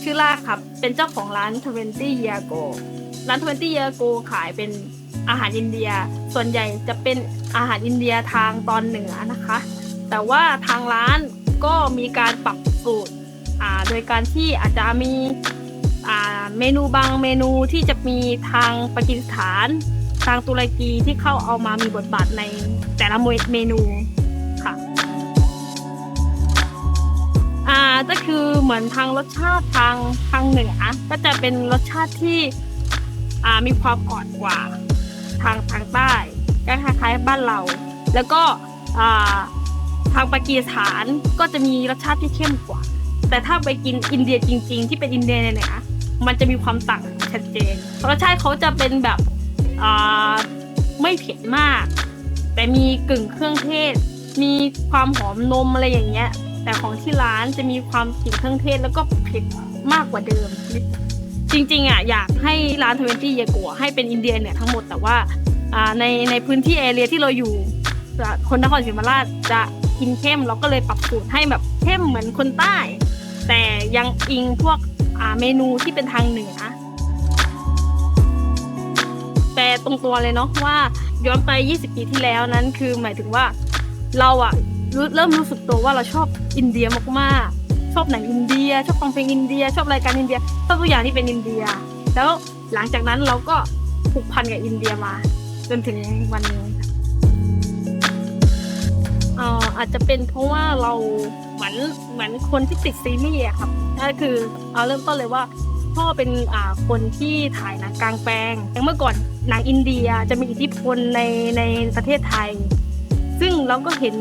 ชื่อล่าครับเป็นเจ้าของร้าน20 Year Ago ร้าน20 Year Ago ขายเป็นอาหารอินเดียส่วนใหญ่จะเป็นอาหารอินเดียทางตอนเหนือนะคะแต่ว่าทางร้านก็มีการปรับสูตรโดยการที่อาจจะมีเมนูบางเมนูที่จะมีทางปากีสถานทางตุรกีที่เข้าเอามามีบทบาทในแต่ละเมนูค่ะก็คือเหมือนทางรสชาติทางเหนือก็จะเป็นรสชาติที่มีความอ่อนกว่าทางใต้ก็คล้ายๆบ้านเราแล้วก็ทางปากีสถานก็จะมีรสชาติที่เข้มกว่าแต่ถ้าไปกินอินเดียจริงๆที่เป็นอินเดียเนี่ยมันจะมีความต่างชัดเจนรสชาติเขาจะเป็นแบบไม่เผ็ดมากแต่มีกึ่งเครื่องเทศมีความหอมนมอะไรอย่างเงี้ยแต่ของที่ร้านจะมีความกลิ่นเครื่องเทศแล้วก็เผ็ดมากกว่าเดิมจริงๆอยากให้ร้าน20 Year Agoให้เป็นอินเดียเนี่ยทั้งหมดแต่ว่าในพื้นที่แอเรียที่เราอยู่คนนครศรีธรรมราชจะกินเข้มเราก็เลยปรับสูตรให้แบบเข้มเหมือนคนใต้แต่ยังอิงพวกเมนูที่เป็นทางเหนือแต่ตรงตัวเลยเนาะว่าย้อนไป20 ปีที่แล้วนั้นคือหมายถึงว่าเราเริ่มรู้สึกตัวว่าเราชอบอินเดียมากๆชอบหนังอินเดียชอบฟังเพลงอินเดียชอบรายการอินเดียชอบทุกอย่างที่เป็นอินเดียแล้วหลังจากนั้นเราก็ผูกพันกับอินเดียมาจนถึงวันนี้อาจจะเป็นเพราะว่าเราเหมือนคนที่ติดซีรีส์ครับก็คือเริ่มต้นเลยว่าพ่อเป็นคนที่ถ่ายหนังกลางแปลงเมื่อก่อนหนังอินเดียจะมีอิทธิพลในประเทศไทยซึ่งเราก็เห็น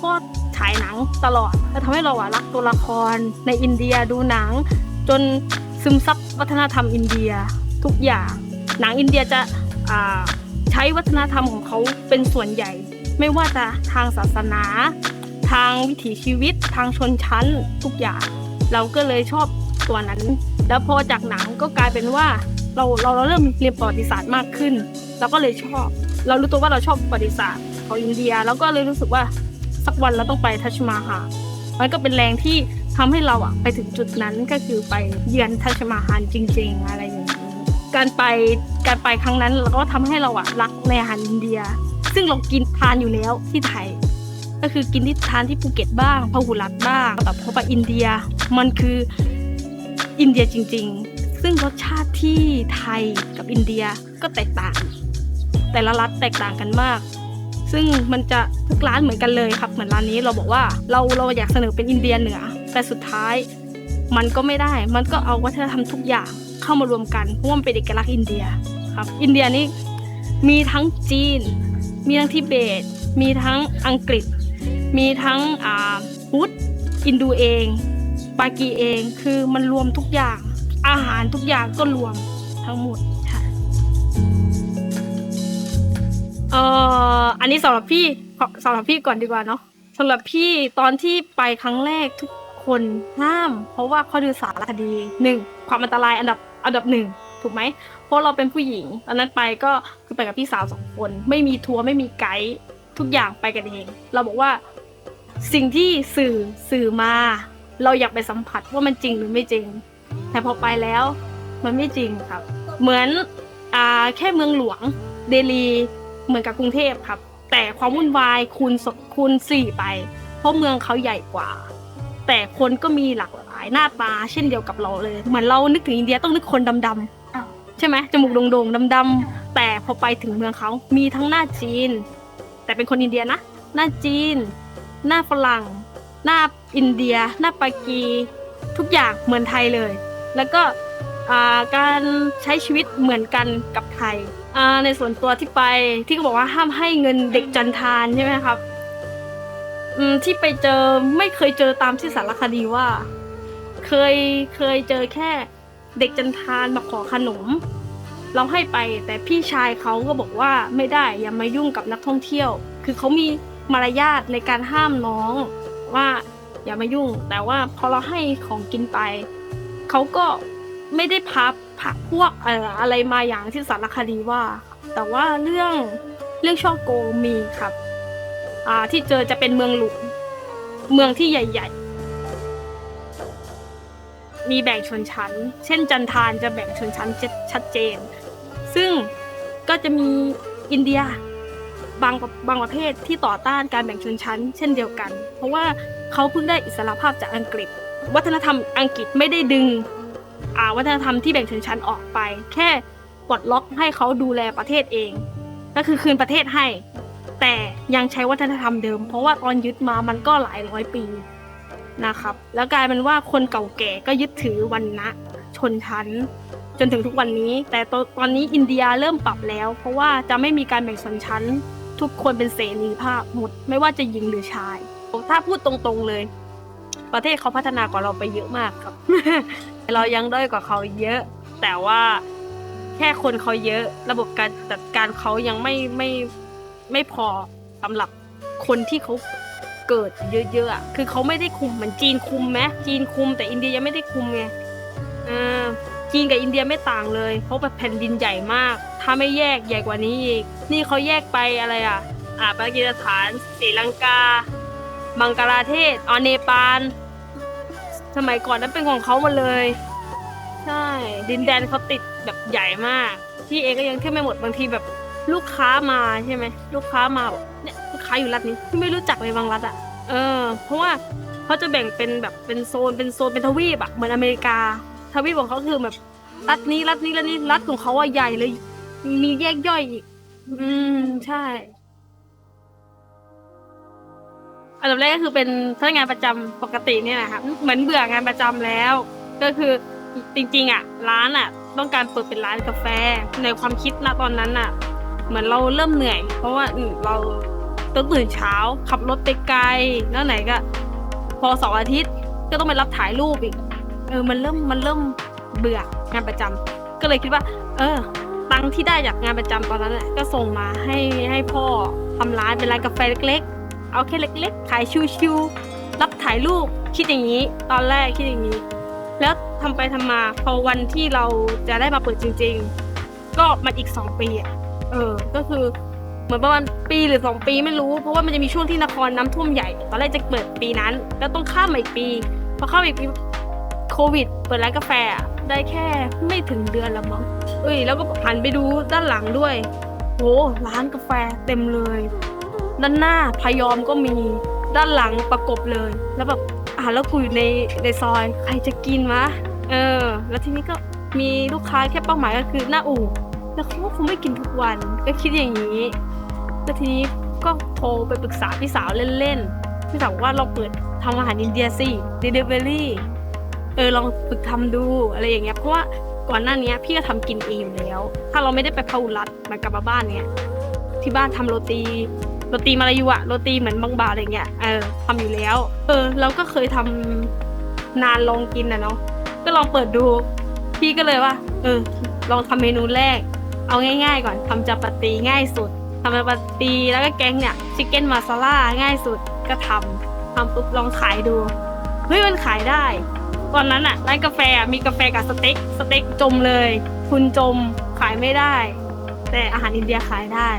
พ่อฉายหนังตลอดแล้วทำให้เรารักตัวละครในอินเดียดูหนังจนซึมซับวัฒนธรรมอินเดียทุกอย่างหนังอินเดียจะใช้วัฒนธรรมของเขาเป็นส่วนใหญ่ไม่ว่าจะทางศาสนาทางวิถีชีวิตทางชนชั้นทุกอย่างเราก็เลยชอบตัวนั้นแล้วพอจากหนังก็กลายเป็นว่าเราเริ่มเรียนประวัติศาสตร์มากขึ้นเราก็เลยชอบเรารู้ตัวว่าเราชอบประวัติศาสตร์ของอินเดียแล้วก็เลยรู้สึกว่าสักวันเราต้องไปทัชมาฮาลมันก็เป็นแรงที่ทำให้เราไปถึงจุดนั้นก็คือไปเยือนทัชมาฮาลจริงๆอะไรอย่างนี้การไปครั้งนั้นเราก็ทำให้เรารักในอาหารอินเดียซึ่งเรากินทานอยู่แล้วที่ไทยก็คือกินที่ทานที่ภูเก็ตบ้างพหุรัตน์บ้างแต่พอไปอินเดียมันคืออินเดียจริงๆซึ่งรสชาติที่ไทยกับอินเดียก็แตกต่างแต่ละรัฐแตกต่างกันมากซึ่งมันจะทุกร้านเหมือนกันเลยครับเหมือนร้านนี้เราบอกว่าเราอยากเสนอเป็นอินเดียเหนือแต่สุดท้ายมันก็ไม่ได้มันก็เอาวัฒนธรรมทุกอย่างเข้ามารวมกันเพราะว่ามันเป็นเอกลักษณ์อินเดียครับอินเดียนี่มีทั้งจีนมีทั้งทิเบตมีทั้งอังกฤษมีทั้งพุทธอินดูเองปากีเองคือมันรวมทุกอย่างอาหารทุกอย่างก็รวมทั้งหมดค่ะอันนี้สำหรับพี่ก่อนดีกว่าเนาะสำหรับพี่ตอนที่ไปครั้งแรกทุกคนห้ามเพราะว่าข้อดูสารคดี1ความอันตรายอันดับ1ถูกไหมเพราะเราเป็นผู้หญิงตอนนั้นไปก็คือไปกับพี่สาว2คนไม่มีทัวร์ไม่มีไกด์ทุกอย่างไปกันเองเราบอกว่าสิ่งที่สื่อมาเราอยากไปสัมผัสว่ามันจริงหรือไม่จริงแต่พอไปแล้วมันไม่จริงครับเหมือนแค่เมืองหลวงเดลีเหมือนกับกรุงเทพครับแต่ความวุ่นวายคูณ4ไปเพราะเมืองเขาใหญ่กว่าแต่คนก็มีหลากหลายหน้าตาเช่นเดียวกับเราเลยเหมือนเรานึกถึงอินเดียต้องนึกคนดำๆใช่ไหมจมูกโด่งๆดำๆแต่พอไปถึงเมืองเขามีทั้งหน้าจีนแต่เป็นคนอินเดียนะหน้าจีนหน้าฝรั่งหน้าอินเดียหน้าปากีทุกอย่างเหมือนไทยเลยแล้วก็การใช้ชีวิตเหมือนกันกับไทยในส่วนตัวที่ไปที่เขาบอกว่าห้ามให้เงินเด็กจันทานใช่ไหมครับที่ไปเจอไม่เคยเจอตามที่สารคดีว่าเคยเจอแค่เด็กจันทานมาขอขนมเราให้ไปแต่พี่ชายเขาก็บอกว่าไม่ได้อย่ามายุ่งกับนักท่องเที่ยวคือเขามีมารยาทในการห้ามน้องว่าอย่ามายุ่งแต่ว่าพอเราให้ของกินไปเขาก็ไม่ได้พับพวกอะไรมาอย่างที่สารคดีว่าแต่ว่าเรื่องช่อโกงมีครับที่เจอจะเป็นเมืองหลวงเมืองที่ใหญ่ มีแบ่งชนชั้นเช่นจันทานจะแบ่งชนชั้นชัดเจนซึ่งก็จะมีอินเดียบางประเทศที่ต่อต้านการแบ่งชนชั้นเช่นเดียวกันเพราะว่าเขาเพิ่งได้อิสรภาพจากอังกฤษวัฒนธรรมอังกฤษไม่ได้ดึงวัฒนธรรมที่แบ่งชนชั้นออกไปแค่ปลดล็อกให้เขาดูแลประเทศเองก็คือคืนประเทศให้แต่ยังใช้วัฒนธรรมเดิมเพราะว่าตอนยึดมามันก็หลายร้อยปีนะครับแล้วกลายเป็นว่าคนเก่าแก่ก็ยึดถือวรรณะชนชั้นจนถึงทุกวันนี้แต่ตอนนี้อินเดียเริ่มปรับแล้วเพราะว่าจะไม่มีการแบ่งชนชั้นทุกคนเป็นเสรีภาพหมดไม่ว่าจะหญิงหรือชายถ้าพูดตรงๆเลยประเทศเขาพัฒนากว่าเราไปเยอะมากครับ เรายังด้อยกว่าเขาเยอะแต่ว่าแค่คนเขาเยอะระบบการจัดการเขายังไม่พอสำหรับคนที่เขาเกิดเยอะๆคือเขาไม่ได้คุมเหมือนจีนคุมไหมจีนคุมแต่อินเดียยังไม่ได้คุมไงจีนกับอินเดียไม่ต่างเลยเพราะแบบแผ่นดินใหญ่มากถ้าไม่แยกใหญ่กว่านี้อีกนี่เขาแยกไปอะไรปากีสถานศรีลังกาบังกลาเทศเนปาลสมัยก่อนนั้นเป็นของเขาหมดเลยใช่ดินแดนเขาติดแบบใหญ่มากที่เองก็ยังเที่ยวไม่หมดบางทีแบบลูกค้ามาใช่ไหมลูกค้ามาแบบเนี่ยลูกค้าอยู่รัฐนี้ที่ไม่รู้จักเลยบางรัฐเพราะว่าเขาจะแบ่งเป็นแบบเป็นโซนเป็นทวีปเหมือนอเมริกาทวีปของเขาคือแบบรัฐนี้รัฐของเขาใหญ่เลยมีแยกย่อยอีกใช่อันดับแรกก็คือเป็นพนักงานประจำปกติเนี่ยแหละค่ะเหมือนเบื่องานประจำแล้วก็คือจริงๆร้านต้องการเปิดเป็นร้านกาแฟในความคิดณตอนนั้นเหมือนเราเริ่มเหนื่อยเพราะว่าเราต้องตื่นเช้าขับรถไปไกลแล้วไหนก็พอ2 อาทิตย์ก็ต้องไปรับถ่ายรูปอีกมันเริ่มเบื่องานประจำก็เลยคิดว่าตังค์ที่ได้จากงานประจำตอนนั้นก็ส่งมาให้พ่อทำร้านเป็นร้านกาแฟเล็กๆเอาแค่เล็กๆขายชิวๆรับถ่ายรูปคิดอย่างนี้ตอนแรกคิดอย่างนี้แล้วทำไปทำมาพอวันที่เราจะได้มาเปิดจริงๆก็มาอีก2 ปีก็คือเหมือนประมาณปีหรือ2 ปีไม่รู้เพราะว่ามันจะมีช่วงที่นครน้ำท่วมใหญ่ตอนแรกจะเปิดปีนั้นแล้วต้องข้ามมาอีกปีพอข้ามอีกปีโควิดเปิดร้านกาแฟได้แค่ไม่ถึงเดือนละมั้งแล้วก็หันไปดูด้านหลังด้วยโหร้านกาแฟเต็มเลยด้านหน้าพยอมก็มีด้านหลังประกบเลยแล้วแบบแล้วกูอยู่ในซอยใครจะกินวะแล้วทีนี้ก็มีลูกค้าแค่เป้าหมายก็คือหน้าอู่แล้วเขาก็คงไม่กินทุกวันก็คิดอย่างนี้แล้วทีนี้ก็โทรไปปรึกษาพี่สาวเล่นๆพี่สาวบอกว่าเราเปิดทำอาหารอินเดียสิ delivery ลองฝึกทำดูอะไรอย่างเงี้ยเพราะว่าก่อนหน้านี้พี่ก็ทำกินเองอยู่แล้วถ้าเราไม่ได้ไปพาหุรัตมากลับมาบ้านเนี่ยที่บ้านทำโรตีมาลายูโรตีเหมือนบางบาอะไรเงี้ยทำอยู่แล้วเราก็เคยทำนานลองกินเนาะก็ลองเปิดดูพี่ก็เลยว่าลองทำเมนูแรกเอาง่ายๆก่อนทำจัปาตีง่ายสุดทำจัปาตีแล้วก็แกงเนี่ยชิคเก้นมาซาล่าง่ายสุดก็ทำปุ๊บลองขายดูเฮ้ยมันขายได้ตอนนั้นร้านกาแฟมีกาแฟกับสเต็กจมเลยคุณจมขายไม่ได้แต่อาหารอินเดียขายได้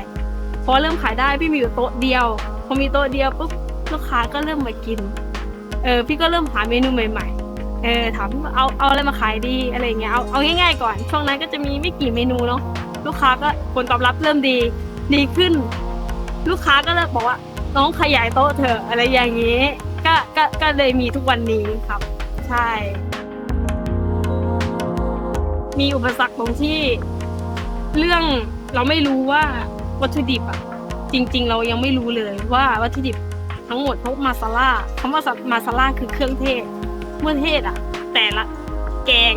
พอเริ่มขายได้พี่มีอยู่โต๊ะเดียวพอมีโต๊ะเดียวปุ๊บลูกค้าก็เริ่มมากินพี่ก็เริ่มหาเมนูใหม่ๆถามเอาอะไรมาขายดีอะไรเงี้ยเอาง่ายๆก่อนช่วงนั้นก็จะมีไม่กี่เมนูเนาะลูกค้าก็ผลตอบรับเริ่มดีขึ้นลูกค้าก็เลยบอกว่าน้องขยายโต๊ะเถอะอะไรอย่างนี้ก็เลยมีทุกวันนี้ครับใช่มีอุปสรรคตรงที่เรื่องเราไม่รู้ว่าวัตถุดิบจริงๆเรายังไม่รู้เลยว่าวัตถุดิบทั้งหมดพวกมาซาล่าคำว่ามาซาล่าคือเครื่องเทศเมื่อเทศแต่ละแกง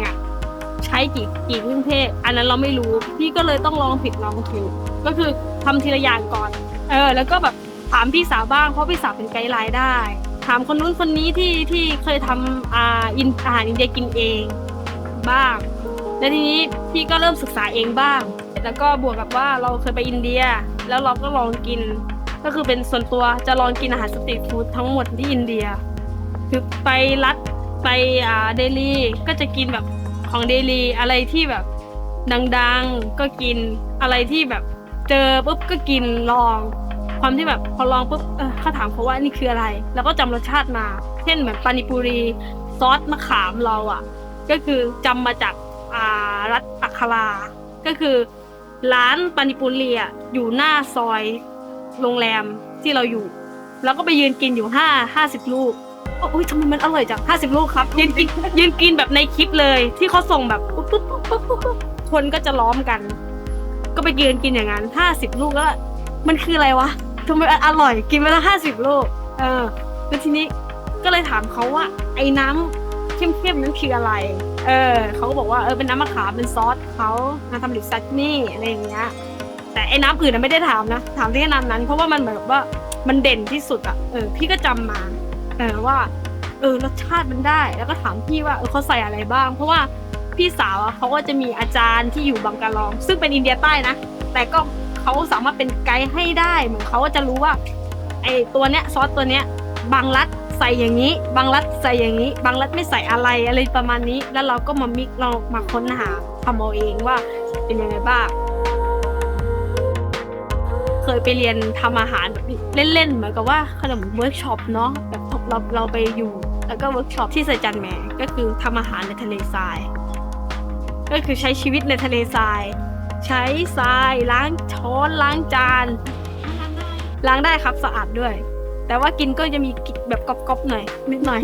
ใช้กี่เครื่องเทศอันนั้นเราไม่รู้พี่ก็เลยต้องลองผิดลองถูกก็คือทำทีละอย่างก่อนแล้วก็แบบถามพี่สาวบ้างเพราะพี่สาวเป็นไกด์ไลน์ได้ถามคนนู้นคนนี้ที่เคยทำอาหารอินเดียกินเองบ้างแล้วทีนี้พี่ก็เริ่มศึกษาเองบ้างแล้วก็บวกกับว่าเราเคยไปอินเดียแล้วเราก็ลองกินก็คือเป็นส่วนตัวจะลองกินอาหารสตรีทฟู้ดทั้งหมดที่อินเดียคือไปรัฐไปเดลีก็จะกินแบบของเดลีอะไรที่แบบดังๆก็กินอะไรที่แบบเจอปุ๊บก็กินลองความที่แบบพอลองปุ๊บเขาถามเขาว่านี่คืออะไรแล้วก็จำรสชาติมาเช่นเหมือนปานิปุรีซอสมะขามเรา ก็คือจำมาจากรัฐอัคราก็คือร้านปานิปุรีอยู่หน้าซอยโรงแรมที่เราอยู่แล้วก็ไปยืนกินอยู่50 ลูกโอ้ยทำไมมันอร่อยจัง50 ลูกครับยืนกินแบบในคลิปเลยที่เขาส่งแบบปุ๊บคนก็จะล้อมกันก็ไปยืนกินอย่างนั้น50 ลูกแล้วมันคืออะไรวะทำไมอร่อยกินไปแล้ว50 ลูกแล้วทีนี้ก็เลยถามเขาว่าไอ้น้ำเข้มๆนั้นคืออะไรเขาก็บอกว่าเป็นน้ำมะขามเป็นซอสเขามาทำดิบซัตนี่อะไรอย่างเงี้ยแต่ไอ้น้ำอื่นไม่ได้ถามนะถามที่น้ำนั้นเพราะว่ามันเหมือนว่ามันเด่นที่สุดพี่ก็จำมาว่ารสชาติมันได้แล้วก็ถามพี่ว่าเขาใส่อะไรบ้างเพราะว่าพี่สาวเขาก็จะมีอาจารย์ที่อยู่บังกาลองซึ่งเป็นอินเดียใต้นะแต่ก็เขาสามารถเป็นไกด์ให้ได้เหมือนเขาก็จะรู้ว่าไอ้ตัวเนี้ยซอสตัวเนี้ยบางรัฐใส่อย่างนี้บางรัฐใส่อย่างนี้บางรัฐไม่ใส่อะไรประมาณนี้แล้วเราก็มามิกเรามาค้นหาทำเอาเองว่าเป็นยังไงบ้างเคยไปเรียนทำอาหารเล่นๆเหมือนกับว่าขนมเวิร์กช็อปเนาะแบบเราไปอยู่แล้วก็เวิร์กช็อปที่ไซจันแหมก็คือทำอาหารในทะเลทรายก็คือใช้ชีวิตในทะเลทรายใช้ทรายล้างช้อนล้างจานล้างได้ครับสะอาดด้วยแต่ว่ากินก็จะมีแบบกรอบๆหน่อยนิดหน่อย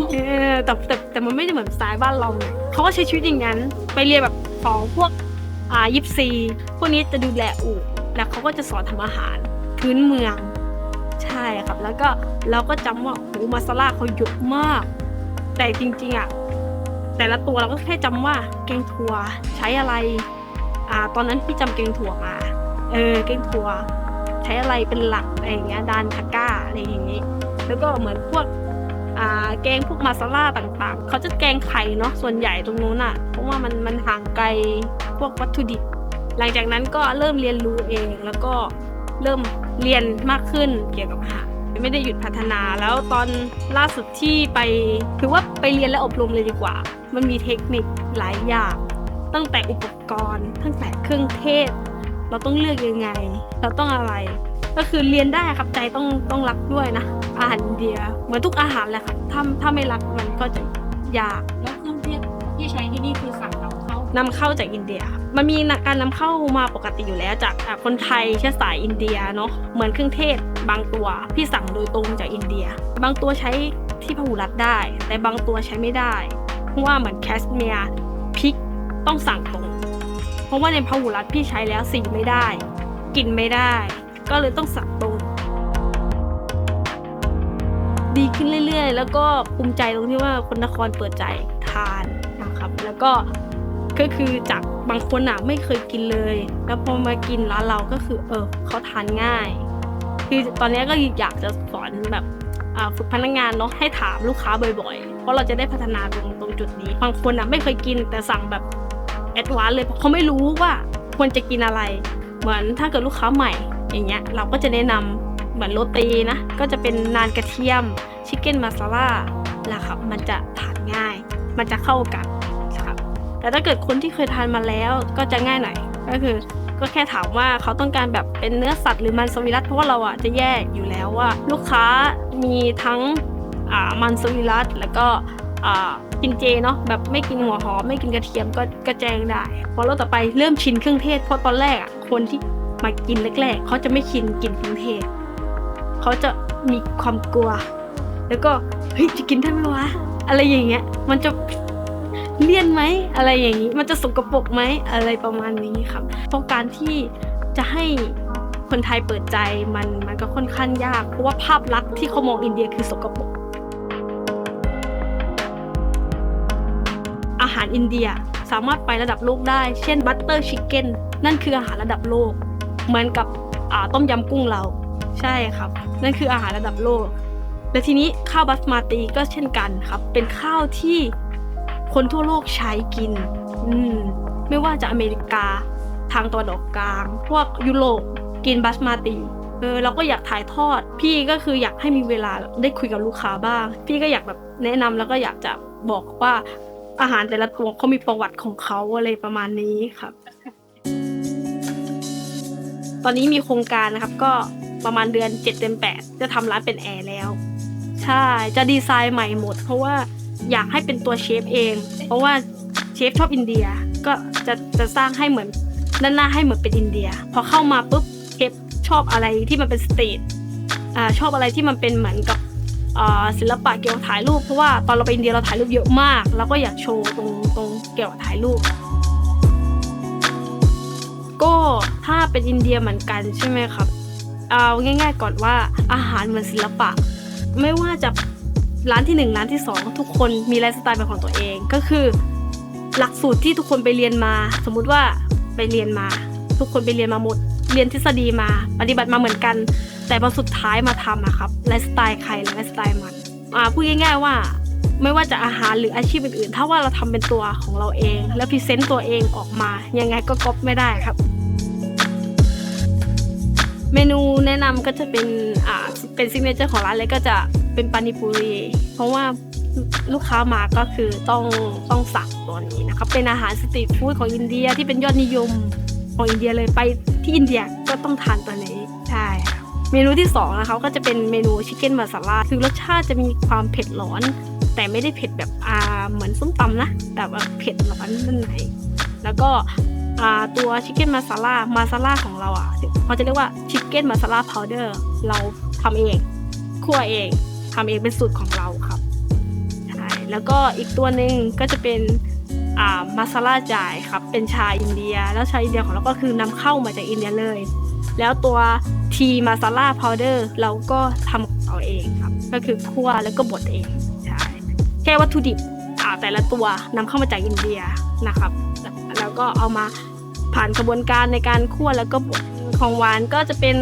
แต่มันไม่ได้เหมือนสายบ้านเราไงเขาก็ใช้ชีวิตอย่างนั้นไปเรียนแบบของพวกยิปซีพวกนี้จะดูแลแล้วเขาก็จะสอนทำอาหารพื้นเมืองใช่ครับแล้วก็เราก็จำว่ามาซาล่าเขาเยอะมากแต่จริงๆแต่ละตัวเราก็แค่จำว่าแกงถั่วใช้อะไรตอนนั้นพี่จำแกงถั่วมาแกงถั่วใช้อะไรเป็นหลักอะไรอย่างเงี้ยดานทาก้าอะไรอย่างงี้แล้วก็เหมือนพวกแกงพวกมาซาล่าต่างๆเขาจะแกงไข่เนาะส่วนใหญ่ตรงนู้นเพราะว่ามันห่างไกลพวกวัตถุดิบหลังจากนั้นก็เริ่มเรียนรู้เองแล้วก็เริ่มเรียนมากขึ้นเกี่ยวกับอาหารไม่ได้หยุดพัฒนาแล้วตอนล่าสุดที่ไปถือว่าไปเรียนและอบรมเลยดีกว่ามันมีเทคนิคหลายอย่างตั้งแต่อุปกรณ์ตั้งแต่เครื่องเทศเราต้องเลือกยังไงเราต้องอะไรก็คือเรียนได้ครับใจต้องรักด้วยนะอาหารอินเดียเหมือนทุกอาหารแหละครับถ้าไม่รักมันก็จะยากแล้วเครื่องเทศที่ใช้ที่นี่คือสั่งนำเข้าจากอินเดียมันมีการนำเข้ามาปกติอยู่แล้วจากคนไทยเชื้อสายอินเดียเนาะเหมือนเครื่องเทศบางตัวพี่สั่งโดยตรงจากอินเดียบางตัวใช้ที่พหุรัฐได้แต่บางตัวใช้ไม่ได้เพราะว่าเหมือนแคชเมียร์พริกต้องสั่งตรงเพราะว่าในพหุรัฐพี่ใช้แล้วสีไม่ได้กินไม่ได้ก็เลยต้องสั่งตรงดีขึ้นเรื่อยๆแล้วก็ภูมิใจตรงที่ว่าคนนครเปิดใจทานนะครับแล้วก็คือจากบางคนไม่เคยกินเลยแล้วพอมากินร้านเราก็คือเขาทานง่ายคือตอนนี้ก็อยากจะสอนแบบฝึกพนักงานเนาะให้ถามลูกค้าบ่อยๆเพราะเราจะได้พัฒนาตรงจุดนี้บางคนไม่เคยกินแต่สั่งแบบแอดวานซ์เลยเพราะเขาไม่รู้ว่าควรจะกินอะไรเหมือนถ้าเกิดลูกค้าใหม่อย่างเงี้ยเราก็จะแนะนำเหมือนโรตีนะก็จะเป็นนานกระเทียมชิคเก้นมาซาล่าแล้วครับมันจะทานง่ายมันจะเข้ากันแต่ถ้าเกิดคนที่เคยทานมาแล้วก็จะง่ายหน่อยก็แค่ถามว่าเขาต้องการแบบเป็นเนื้อสัตว์หรือมันสวิรัติเพราะว่าเราจะแยกอยู่แล้วว่าลูกค้ามีทั้งมันสวิรัติแล้วก็กินเจเนาะแบบไม่กินหัวหอมไม่กินกระเทียมก็แจ้งได้พอเราต่อไปเริ่มชินเครื่องเทศเพราะตอนแรกคนที่มากินแรกๆเขาจะไม่ชินกินเครื่องเทศเขาจะมีความกลัวแล้วก็เฮ้ยจะกินได้ไหมวะอะไรอย่างเงี้ยมันจะเลี่ยนไหมอะไรอย่างนี้มันจะสกปรกไหมอะไรประมาณนี้ครับเพราะการที่จะให้คนไทยเปิดใจมันก็ค่อนข้างยากเพราะว่าภาพลักษณ์ที่เขามองอินเดียคือสกปรกอาหารอินเดียสามารถไประดับโลกได้เช่นบัตเตอร์ชิคเก้นนั่นคืออาหารระดับโลกเหมือนกับต้มยำกุ้งเราใช่ครับนั่นคืออาหารระดับโลกและทีนี้ข้าวบาสมาติก็เช่นกันครับเป็นข้าวที่คนทั่วโลกใช้กินไม่ว่าจะอเมริกาทางตะวันออกกลางพวกยุโรปกินบาสมาติเราก็อยากถ่ายทอดพี่ก็คืออยากให้มีเวลาได้คุยกับลูกค้าบ้างพี่ก็อยากแบบแนะนำแล้วก็อยากจะบอกว่าอาหารแต่ละตัวเขามีประวัติของเขาอะไรประมาณนี้ครับตอนนี้มีโครงการนะครับก็ประมาณเดือน7 เดือน 8จะทำร้านเป็นแอร์แล้วใช่จะดีไซน์ใหม่หมดเพราะว่าอยากให้เป็นตัวเชฟเองเพราะว่าเช ฟชอบอินเดียก็จะสร้างให้เหมือนด้านหน้าให้เหมือนเป็นอินเดียพอเข้ามาปุ๊บเชฟชอบอะไรที่มันเป็นสตรีทชอบอะไรที่มันเป็นเหมือนกับศิลปะเกี่ยวกับถ่ายรูปเพราะว่าตอนเราไปอินเดียเราถ่ายรูปเยอะมากแล้วก็อยากโชว์ตรงเกี่ยวกับถ่ายรูปก็ถ้าเป็นอินเดียเหมือนกันใช่ไหมครับเอาง่ายๆก่อนว่าอาหารเหมือนศิลปะไม่ว่าจะร้านที่1ร้านที่2ทุกคนมีไลฟ์สไตล์เป็นของตัวเองก็คือหลักสูตรที่ทุกคนไปเรียนมาสมมุติว่าไปเรียนมาทุกคนไปเรียนมาหมดเรียนทฤษฎีมาปฏิบัติมาเหมือนกันแต่พอสุดท้ายมาทำอะครับไลฟ์สไตล์ใครไลฟ์สไตล์มันพูดง่ายๆว่าไม่ว่าจะอาหารหรืออาชีพอื่นๆถ้าว่าเราทำเป็นตัวของเราเองแล้วพรีเซนต์ตัวเองออกมายังไงก็ก๊อปไม่ได้ครับเมนูแนะนำก็จะเป็นซิกเนเจอร์ของร้านเลยก็จะเป็นปานิปุรีเพราะว่าลูกค้ามาก็คือต้องสั่งตัวนี้นะครับเป็นอาหารสตรีทฟู้ดของอินเดียที่เป็นยอดนิยมของอินเดียเลยไปที่อินเดียก็ต้องทานตัวนี้ใช่เมนูที่2นะคะก็จะเป็นเมนูชิคเก้นมาซาลาคือรสชาติจะมีความเผ็ดร้อนแต่ไม่ได้เผ็ดแบบเหมือนส้มตำนะแต่ว่าเผ็ดร้อนด้านในแล้วก็ตัวชิคเก้นมาซาลาของเราเขาจะเรียกว่าชิคเก้นมาซาลาพาวเดอร์เราทำเองคั่วเองทำเองเป็นสูตรของเราครับใช่แล้วก็อีกตัวหนึ่งก็จะเป็นมาซาลาจ่ายครับเป็นชาอินเดียแล้วชาอินเดียของเราก็คือนำเข้ามาจากอินเดียเลยแล้วตัวทีมาซาลาพาวเดอร์เราก็ทำของเราเองครับก็คือคั่วแล้วก็บดเองใช่แค่วัตถุดิบแต่ละตัวนำเข้ามาจากอินเดียนะครับแล้วก็เอามาผ่านกระบวนการในการคั่วแล้วก็บดของหวานก็จะเป็น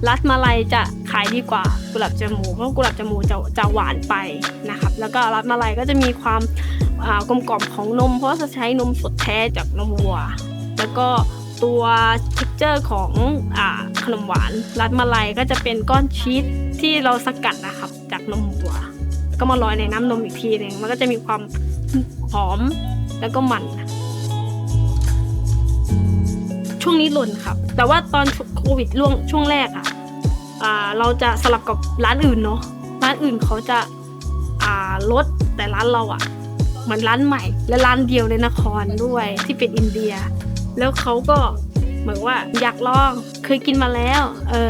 รัสมาลัยจะขายดีกว่ากุหลาบจามูเพราะกุหลาบจามูจะหวานไปนะครับแล้วก็รัสมาลัยก็จะมีความกลมกล่อมของนมเพราะจะใช้นมสดแท้จากนมวัวแล้วก็ตัวเท็กเจอร์ของขนมหวานรัสมาลัยก็จะเป็นก้อนชีสที่เราสกัดนะครับจากนมวัวก็มาลอยในน้ำนมอีกทีนึงมันก็จะมีความหอมแล้วก็มันช่วงนี้หล่นครับแต่ว่าตอนโควิดช่วงแรกเราจะสลับกับร้านอื่นเนาะร้านอื่นเขาจะลดแต่ร้านเราเหมือนร้านใหม่และร้านเดียวในนครด้วยที่เป็นอินเดียแล้วเขาก็เหมือนว่าอยากลองเคยกินมาแล้ว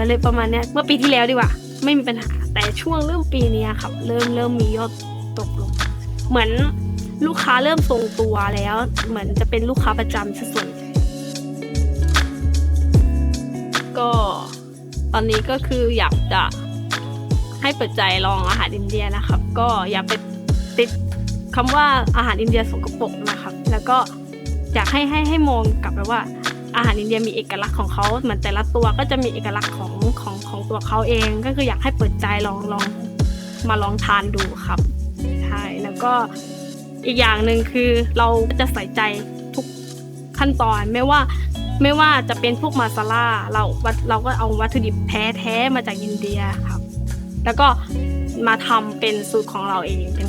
เลยประมาณเนี้ยเมื่อปีที่แล้วดีกว่าไม่มีปัญหาแต่ช่วงเริ่มปีนี้ครับเริ่มมียอดตกลงเหมือนลูกค้าเริ่มทรงตัวแล้วเหมือนจะเป็นลูกค้าประจำซะส่วนก็ตอนนี้ก็คืออยากจะให้เปิดใจลองอาหารอินเดียนะครับก็อย่าไปติดคำว่าอาหารอินเดียสกปรกนะครับแล้วก็อยากให้มองกลับไปว่าอาหารอินเดียมีเอกลักษณ์ของเขาเหมือนแต่ละตัวก็จะมีเอกลักษณ์ของตัวเขาเองก็คืออยากให้เปิดใจลองมาลองทานดูครับใช่แล้วก็อีกอย่างหนึ่งคือเราจะใส่ใจทุกขั้นตอนไม่ว่าจะเป็นพวกมาซาลาเราก็เอาวัตถุดิบแท้มาจากอินเดียครับแล้วก็มาทำเป็นสูตรของเราเองเป็น